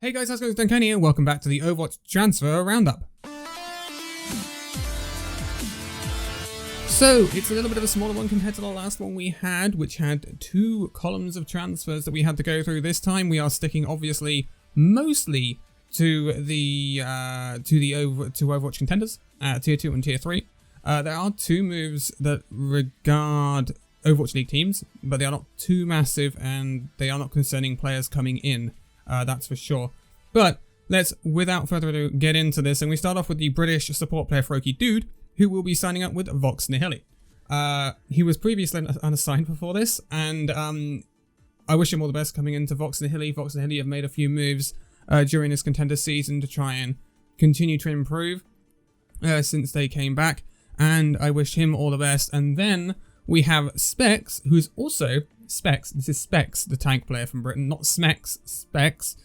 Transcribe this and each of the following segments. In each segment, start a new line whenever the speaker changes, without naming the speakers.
Hey guys, how's it going? Danconia, welcome back to the Overwatch Transfer Roundup. So, it's a little bit of a smaller one compared to the last one we had, which had 2 columns of transfers that we had to go through. This time we are sticking, obviously, mostly to Overwatch Contenders, Tier 2 and Tier 3. There are 2 moves that regard Overwatch League teams, but they are not too massive and they are not concerning players coming in. That's for sure. But let's, without further ado, get into this. And we start off with the British support player Froky Dude, who will be signing up with Vox Nihili. He was previously unassigned before this, and I wish him all the best coming into Vox Nihili. Vox Nihili have made a few moves during this contender season to try and continue to improve since they came back, and I wish him all the best. And then we have Specs, who's also Specs. This is Specs, the tank player from Britain, not Smex, Specs.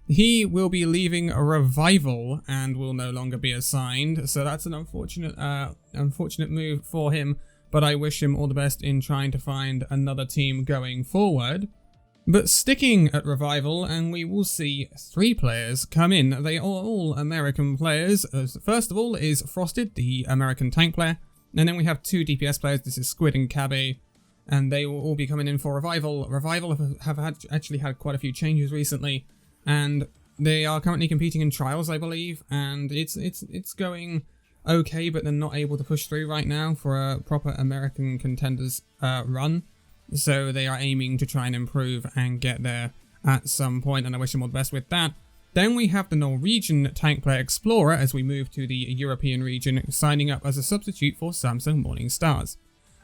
He will be leaving a Revival and will no longer be assigned, so that's an unfortunate move for him, but I wish him all the best in trying to find another team going forward. But sticking at Revival, and we will see 3 players come in. They are all American players. First of all is Frosted, the American tank player, and then we have 2 DPS players. This is Squid and Cabby, and they will all be coming in for Revival. Revival have actually had quite a few changes recently, and they are currently competing in Trials, I believe, and it's going okay, but they're not able to push through right now for a proper American Contenders run. So they are aiming to try and improve and get there at some point, and I wish them all the best with that. Then we have the Norwegian tank player Explorer as we move to the European region, signing up as a substitute for Samsung Morning Stars.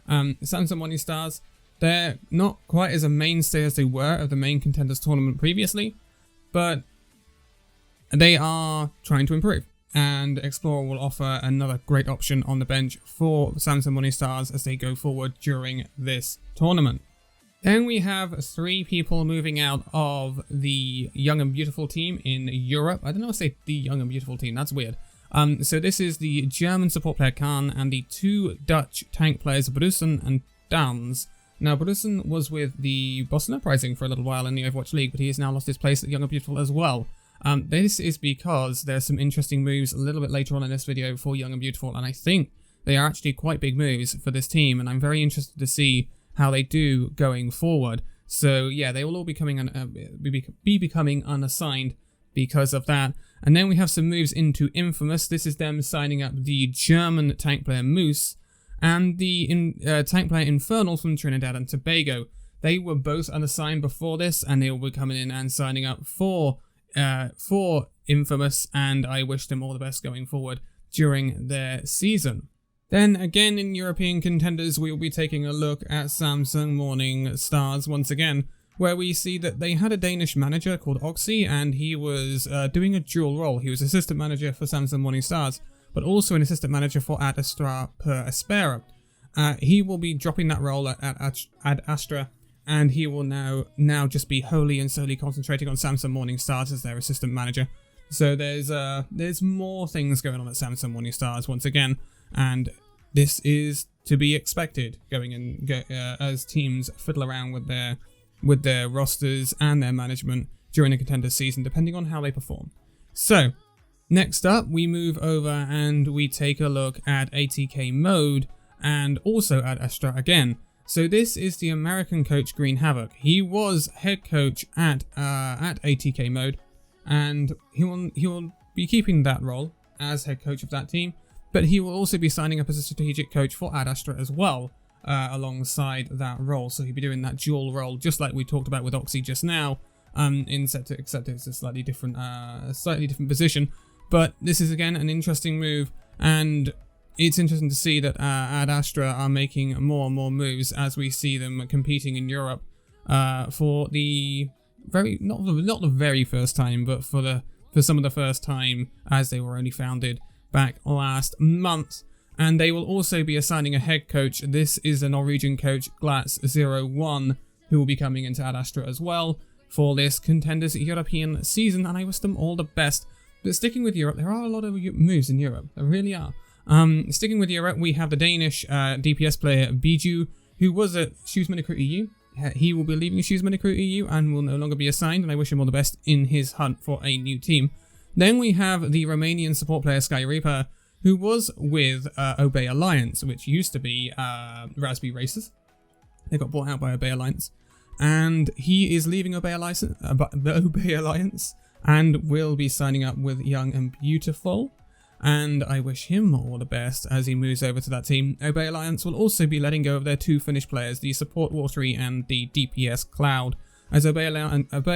Samsung Morning Stars, they're not quite as a mainstay as they were of the main Contenders tournament previously, but they are trying to improve, and Explorer will offer another great option on the bench for Samsung Morning Stars as they go forward during this tournament. Then we have 3 people moving out of the Young and Beautiful team in Europe. I don't know if I say the Young and Beautiful team, that's weird. So this is the German support player Khan and the 2 Dutch tank players Brussen and Dans. Now, Brussen was with the Boston Uprising for a little while in the Overwatch League, but he has now lost his place at Young and Beautiful as well. This is because there's some interesting moves a little bit later on in this video for Young and Beautiful, and I think they are actually quite big moves for this team, and I'm very interested to see how they do going forward. So yeah, they will all be becoming unassigned because of that. And then we have some moves into Infamous. This is them signing up the German tank player Moose and the tank player Infernal from Trinidad and Tobago. They were both unassigned before this, and they will be coming in and signing up for Infamous, and I wish them all the best going forward during their season. Then again in European Contenders, we will be taking a look at Samsung Morning Stars once again, where we see that they had a Danish manager called Oxy, and he was doing a dual role. He was assistant manager for Samsung Morning Stars, but also an assistant manager for Ad Astra per Aspera. He will be dropping that role at Ad Astra, and he will now just be wholly and solely concentrating on Samsung Morning Stars as their assistant manager. So there's more things going on at Samsung Morning Stars once again, and this is to be expected going in as teams fiddle around with their rosters and their management during a contender season, depending on how they perform. So next up, we move over and we take a look at ATK Mode and also at Astra again. So this is the American coach Green Havoc. He was head coach at ATK Mode, and he will be keeping that role as head coach of that team, but he will also be signing up as a strategic coach for Ad Astra as well, alongside that role. So he'll be doing that dual role, just like we talked about with Oxy just now, except it's a slightly different position. But this is again an interesting move, and it's interesting to see that Ad Astra are making more and more moves as we see them competing in Europe for the not the very first time, but for some of the first time, as they were only founded back last month. And they will also be assigning a head coach. This is the Norwegian coach Glass01, who will be coming into Ad Astra as well for this Contenders European season, and I wish them all the best. But sticking with Europe, there are a lot of moves in Europe. There really are. Sticking with Europe, we have the Danish DPS player Biju, who was at Shoes Minicore EU he will be leaving Achievement Crew EU and will no longer be assigned, and I wish him all the best in his hunt for a new team. Then we have the Romanian support player Sky Reaper, who was with Obey Alliance, which used to be Raspberry Racers. They got bought out by Obey Alliance, and he is leaving Obey Alliance and will be signing up with Young and Beautiful. And I wish him all the best as he moves over to that team. Obey Alliance will also be letting go of their 2 Finnish players, the Support Watery and the DPS Cloud, as Obey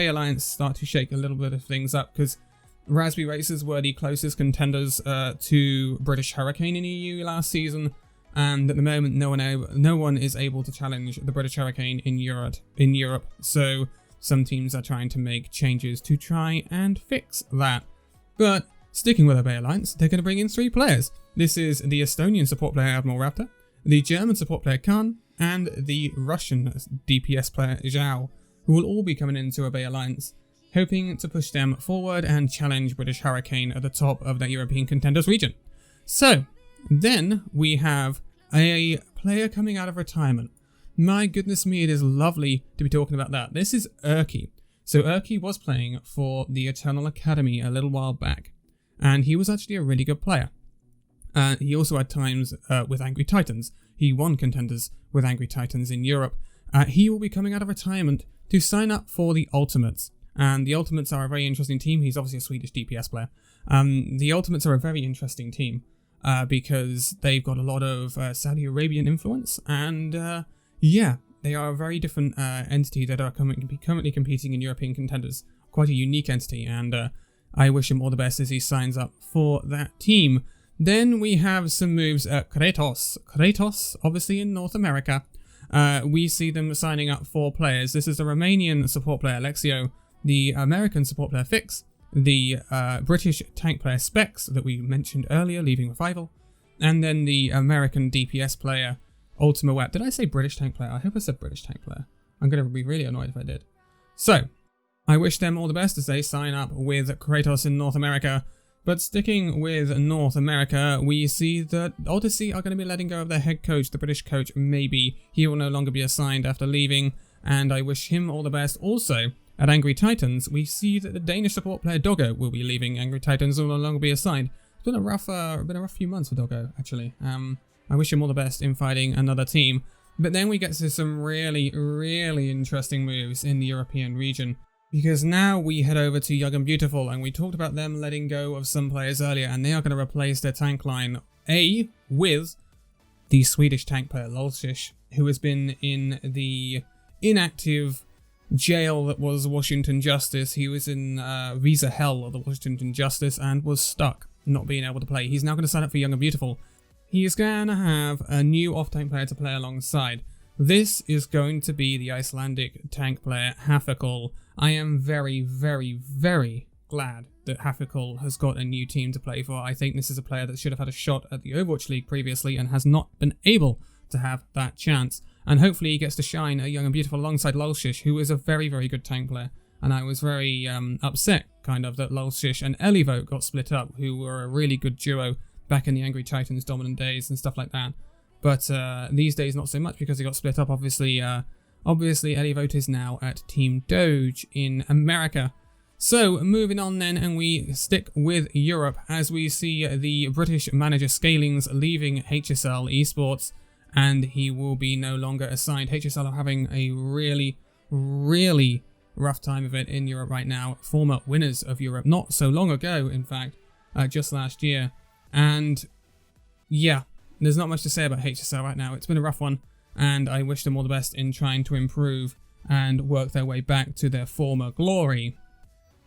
Alliance start to shake a little bit of things up, because Raspberry Racers were the closest contenders to British Hurricane in EU last season, and at the moment no one is able to challenge the British Hurricane in Europe. So some teams are trying to make changes to try and fix that. But sticking with Obey Alliance, they're going to bring in 3 players. This is the Estonian support player Admiral Raptor, the German support player Khan, and the Russian DPS player Zhao, who will all be coming into Obey Alliance, hoping to push them forward and challenge British Hurricane at the top of that European Contenders region. So, then we have a player coming out of retirement. My goodness me, it is lovely to be talking about that. This is Erky. So Erky was playing for the Eternal Academy a little while back, and he was actually a really good player. He also had times with Angry Titans. He won Contenders with Angry Titans in Europe. He will be coming out of retirement to sign up for the Ultimates. And the Ultimates are a very interesting team. He's obviously a Swedish DPS player. The Ultimates are a very interesting team because they've got a lot of Saudi Arabian influence. And yeah, they are a very different entity that are currently competing in European Contenders. Quite a unique entity, and I wish him all the best as he signs up for that team. Then we have some moves at Kratos. Kratos, obviously in North America. We see them signing up 4 players. This is the Romanian support player Alexio, the American support player Fix, the British tank player Specs that we mentioned earlier, leaving Revival, and then the American DPS player Ultima Web. Did I say British tank player? I hope I said British tank player. I'm going to be really annoyed if I did. So, I wish them all the best as they sign up with Kratos in North America. But sticking with North America, we see that Odyssey are going to be letting go of their head coach, the British coach. Maybe he will no longer be assigned after leaving, and I wish him all the best. Also, at Angry Titans, we see that the Danish support player Doggo will be leaving Angry Titans and will no longer be assigned. It's been a rough few months for Doggo, actually. I wish him all the best in fighting another team. But then we get to some really, really interesting moves in the European region. Because now we head over to Young and Beautiful, and we talked about them letting go of some players earlier, and they are going to replace their tank line with the Swedish tank player Lolshish, who has been in the inactive jail that was Washington Justice. He was in visa hell of the Washington Justice and was stuck, not being able to play. He's now going to sign up for Young and Beautiful. He is going to have a new off-tank player to play alongside. This is going to be the Icelandic tank player Hafekal. I am very, very, very glad that Hafekal has got a new team to play for. I think this is a player that should have had a shot at the Overwatch League previously and has not been able to have that chance. And hopefully he gets to shine at Young and Beautiful alongside Lulshish, who is a very, very good tank player. And I was very upset, kind of, that Lulshish and Elivote got split up, who were a really good duo back in the Angry Titans dominant days and stuff like that. But these days, not so much because they got split up. Obviously, Elivote is now at Team Doge in America. So, moving on then, and we stick with Europe as we see the British manager Scalings leaving HSL Esports, and he will be no longer assigned. HSL are having a really, really rough time of it in Europe right now. Former winners of Europe, not so long ago, in fact, just last year. And yeah, there's not much to say about HSL right now. It's been a rough one, and I wish them all the best in trying to improve and work their way back to their former glory.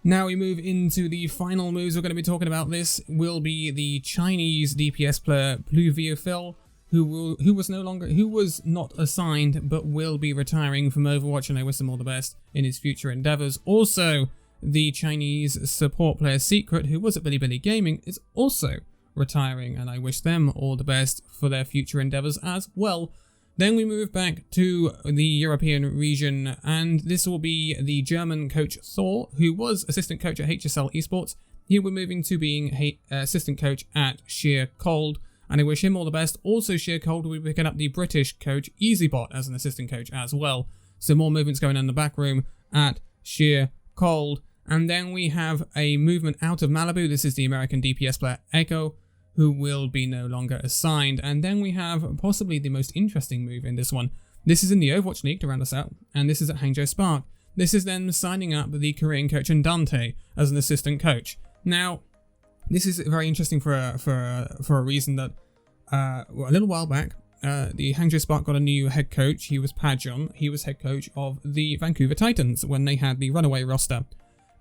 Now we move into the final moves we're going to be talking about. This will be the Chinese DPS player Pluviofil, who was not assigned but will be retiring from Overwatch, and I wish him all the best in his future endeavors. Also, the Chinese support player Secret, who was at Bilibili Gaming, is also retiring, and I wish them all the best for their future endeavors as well. Then we move back to the European region, and this will be the German coach Thor, who was assistant coach at HSL Esports. He will be moving to being assistant coach at Sheer Cold, and I wish him all the best. Also, Sheer Cold will be picking up the British coach EasyBot as an assistant coach as well. So more movements going on in the back room at Sheer Cold. And then we have a movement out of Malibu. This is the American DPS player Echo, who will be no longer assigned. And then we have possibly the most interesting move in this one. This is in the Overwatch League to round us out, and this is at Hangzhou Spark. This is them signing up the Korean coach Dante as an assistant coach. Now, this is very interesting for a reason that a little while back, the Hangzhou Spark got a new head coach. He was Pajon. He was head coach of the Vancouver Titans when they had the runaway roster.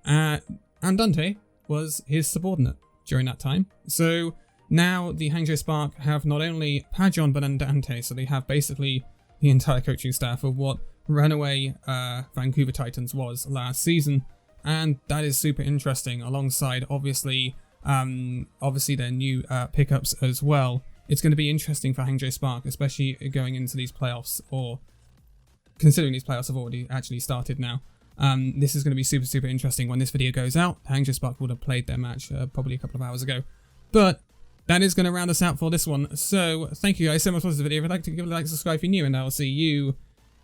And Dante was his subordinate during that time. So now the Hangzhou Spark have not only Pajon but Dante, so they have basically the entire coaching staff of what runaway Vancouver Titans was last season, and that is super interesting. Alongside obviously their new pickups as well. It's going to be interesting for Hangzhou Spark, especially going into these playoffs, or considering these playoffs have already actually started now. This is going to be super interesting when this video goes out. Hangzhou Spark would have played their match probably a couple of hours ago, but that is going to round us out for this one. So thank you guys so much for this video. If you'd like to give it a like, subscribe if you're new, and I'll see you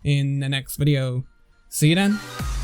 in the next video. See you then.